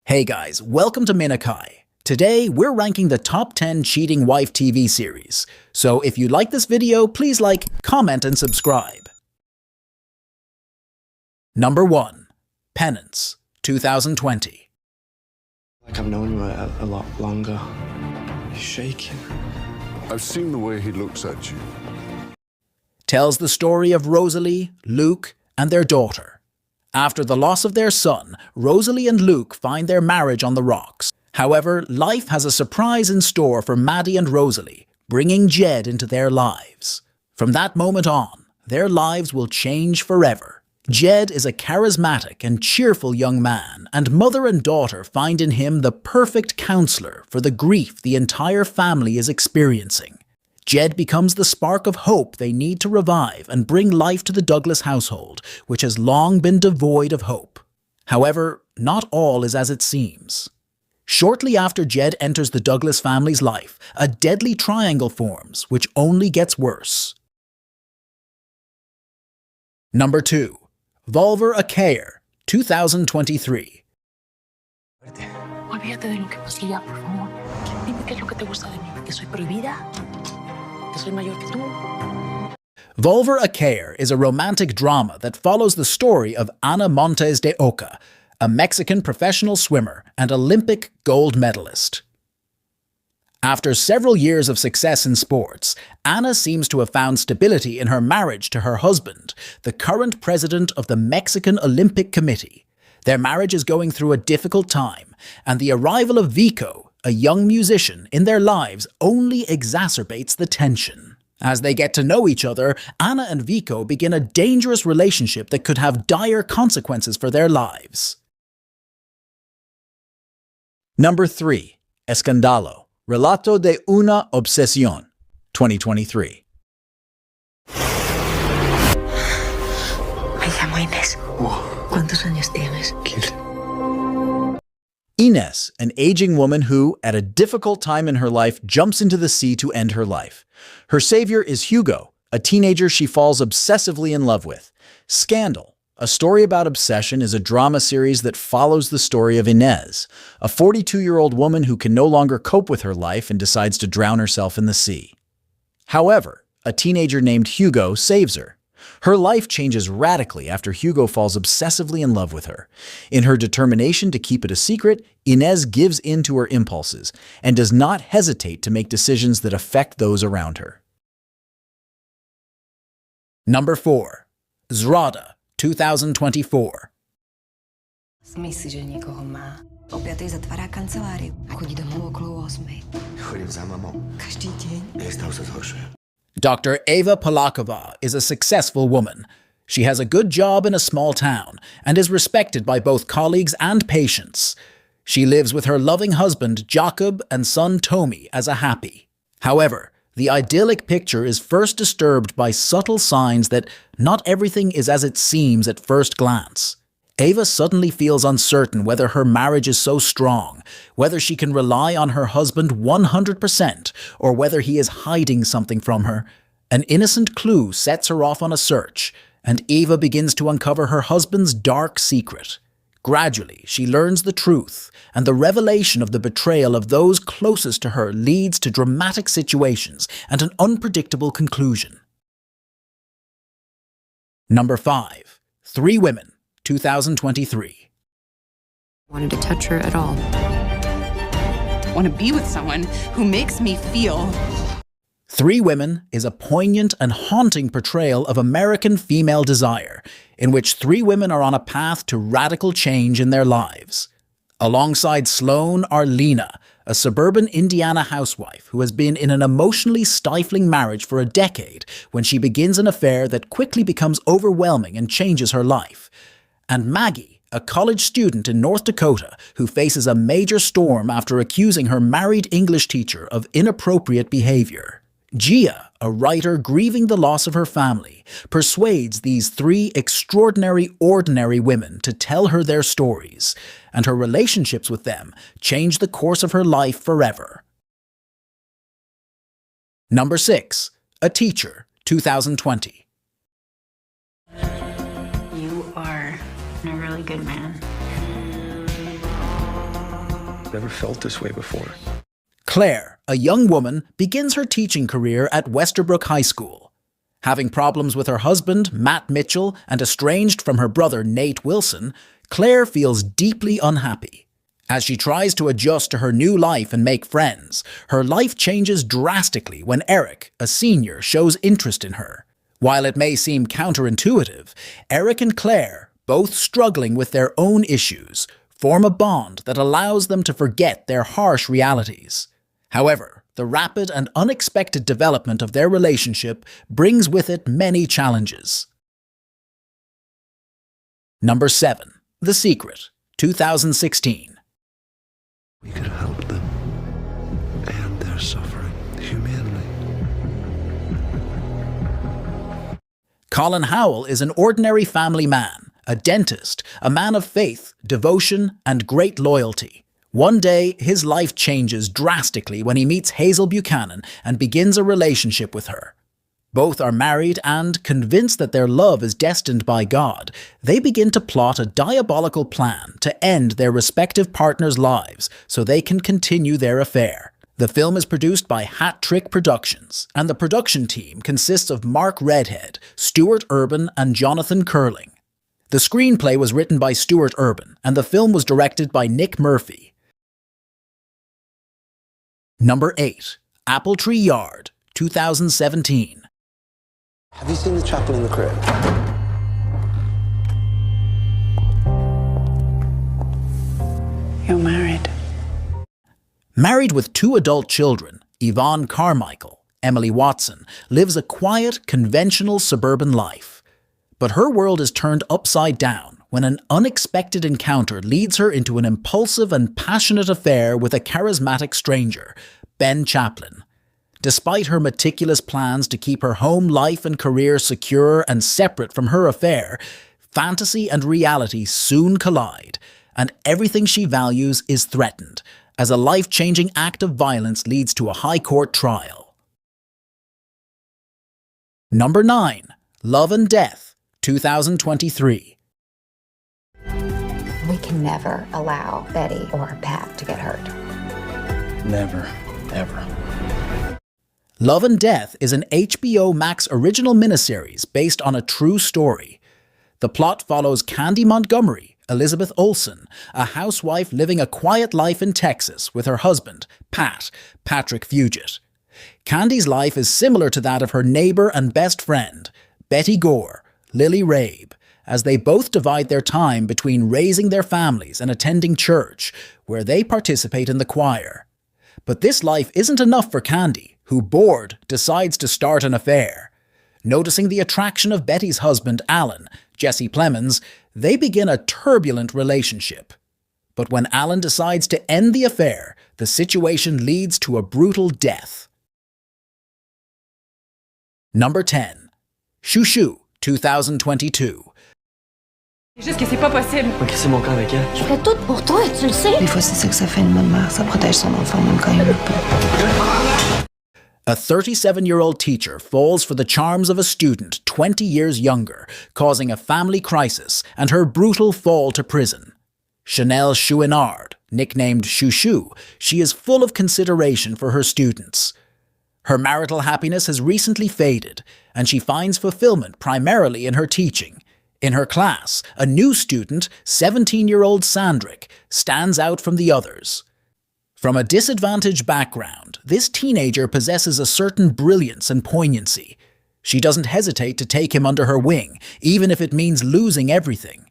Hey guys, welcome to Minakai. Today, we're ranking the top 10 cheating wife TV series. So if you like this video, please like, comment, and subscribe. Number 1. Penance, 2020. Like I've known you a lot longer. He's shaking. I've seen the way he looks at you. Tells the story of Rosalie, Luke, and their daughter. After the loss of their son, Rosalie and Luke find their marriage on the rocks. However, life has a surprise in store for Maddie and Rosalie, bringing Jed into their lives. From that moment on, their lives will change forever. Jed is a charismatic and cheerful young man, and mother and daughter find in him the perfect counselor for the grief the entire family is experiencing. Jed becomes the spark of hope they need to revive and bring life to the Douglas household, which has long been devoid of hope. However, not all is as it seems. Shortly after Jed enters the Douglas family's life, a deadly triangle forms, which only gets worse. Number 2. Volver, caer, 2023. Olvídate de lo que pasó ya, por favor. Dime qué es lo que te gusta de mí, que soy prohibida, que soy mayor que tú. Volver, caer is a romantic drama that follows the story of Ana Montes de Oca, a Mexican professional swimmer and Olympic gold medalist. After several years of success in sports, Ana seems to have found stability in her marriage to her husband, the current president of the Mexican Olympic Committee. Their marriage is going through a difficult time, and the arrival of Vico, a young musician, in their lives only exacerbates the tension. As they get to know each other, Ana and Vico begin a dangerous relationship that could have dire consequences for their lives. Number 3. Esc&aacute, Relato de una obsesión, 2023. Me llamo Inés. ¿Cuántos años tienes? 15. Inés, an aging woman who, at a difficult time in her life, jumps into the sea to end her life. Her savior is Hugo, a teenager she falls obsessively in love with. Scandal, a story about obsession, is a drama series that follows the story of Inés, a 42-year-old woman who can no longer cope with her life and decides to drown herself in the sea. However, a teenager named Hugo saves her. Her life changes radically after Hugo falls obsessively in love with her. In her determination to keep it a secret, Inés gives in to her impulses and does not hesitate to make decisions that affect those around her. Number 4. Zrada, 2024. Myslí, že někoho má. O 5:00 zatvárá kancelárii a chodí domů okolo 8:00. Chodím za mamou. Každý den. Jej stav se zhoršuje. Dr. Eva Polakova is a successful woman. She has a good job in a small town and is respected by both colleagues and patients. She lives with her loving husband Jakob and son Tomi as a happy. However, the idyllic picture is first disturbed by subtle signs that not everything is as it seems at first glance. Eva suddenly feels uncertain whether her marriage is so strong, whether she can rely on her husband 100%, or whether he is hiding something from her. An innocent clue sets her off on a search, and Eva begins to uncover her husband's dark secret. Gradually, she learns the truth, and the revelation of the betrayal of those closest to her leads to dramatic situations and an unpredictable conclusion. Number 5. 3 Women, 2023. Wanted to touch her at all. Want to be with someone who makes me feel. 3 Women is a poignant and haunting portrayal of American female desire, in which 3 women are on a path to radical change in their lives. Alongside Sloane are Lena, a suburban Indiana housewife who has been in an emotionally stifling marriage for a decade when she begins an affair that quickly becomes overwhelming and changes her life. And Maggie, a college student in North Dakota who faces a major storm after accusing her married English teacher of inappropriate behavior. Gia, a writer grieving the loss of her family, persuades these 3 extraordinary, ordinary women to tell her their stories, and her relationships with them change the course of her life forever. Number 6. A Teacher, 2020. You are a really good man. Never felt this way before. Claire, a young woman, begins her teaching career at Westerbrook High School. Having problems with her husband, Matt Mitchell, and estranged from her brother, Nate Wilson, Claire feels deeply unhappy. As she tries to adjust to her new life and make friends, her life changes drastically when Eric, a senior, shows interest in her. While it may seem counterintuitive, Eric and Claire, both struggling with their own issues, form a bond that allows them to forget their harsh realities. However, the rapid and unexpected development of their relationship brings with it many challenges. Number 7. The Secret, 2016. We could help them end their suffering humanely. Colin Howell is an ordinary family man, a dentist, a man of faith, devotion, and great loyalty. One day, his life changes drastically when he meets Hazel Buchanan and begins a relationship with her. Both are married and, convinced that their love is destined by God, they begin to plot a diabolical plan to end their respective partners' lives so they can continue their affair. The film is produced by Hat Trick Productions, and the production team consists of Mark Redhead, Stuart Urban, and Jonathan Curling. The screenplay was written by Stuart Urban, and the film was directed by Nick Murphy. Number 8. Apple Tree Yard, 2017. Have you seen the chapel in the crypt? You're married. Married with 2 adult children, Yvonne Carmichael, Emily Watson, lives a quiet, conventional suburban life. But her world is turned upside down when an unexpected encounter leads her into an impulsive and passionate affair with a charismatic stranger, Ben Chaplin. Despite her meticulous plans to keep her home life and career secure and separate from her affair, fantasy and reality soon collide, and everything she values is threatened, as a life-changing act of violence leads to a high court trial. Number 9. Love and Death, 2023. We can never allow Betty or Pat to get hurt. Never, ever. Love and Death is an HBO Max original miniseries based on a true story. The plot follows Candy Montgomery, Elizabeth Olsen, a housewife living a quiet life in Texas with her husband, Patrick Fugit. Candy's life is similar to that of her neighbor and best friend, Betty Gore, Lily Rabe, as they both divide their time between raising their families and attending church, where they participate in the choir. But this life isn't enough for Candy, who, bored, decides to start an affair. Noticing the attraction of Betty's husband, Alan, Jesse Plemons, they begin a turbulent relationship. But when Alan decides to end the affair, the situation leads to a brutal death. Number 10. Shushu, 2022. Juste que c'est pas possible. Ok, c'est mon cas avec elle. Je ferais tout pour toi, tu le sais. Des fois, c'est ça que ça fait une bonne mère. Ça protège son enfant même quand il veut pas. A 37-year-old teacher falls for the charms of a student 20 years younger, causing a family crisis and her brutal fall to prison. Chanel Chouinard, nicknamed Shushu, she is full of consideration for her students. Her marital happiness has recently faded, and she finds fulfillment primarily in her teaching. In her class, a new student, 17-year-old Sandrick, stands out from the others. From a disadvantaged background, this teenager possesses a certain brilliance and poignancy. She doesn't hesitate to take him under her wing, even if it means losing everything.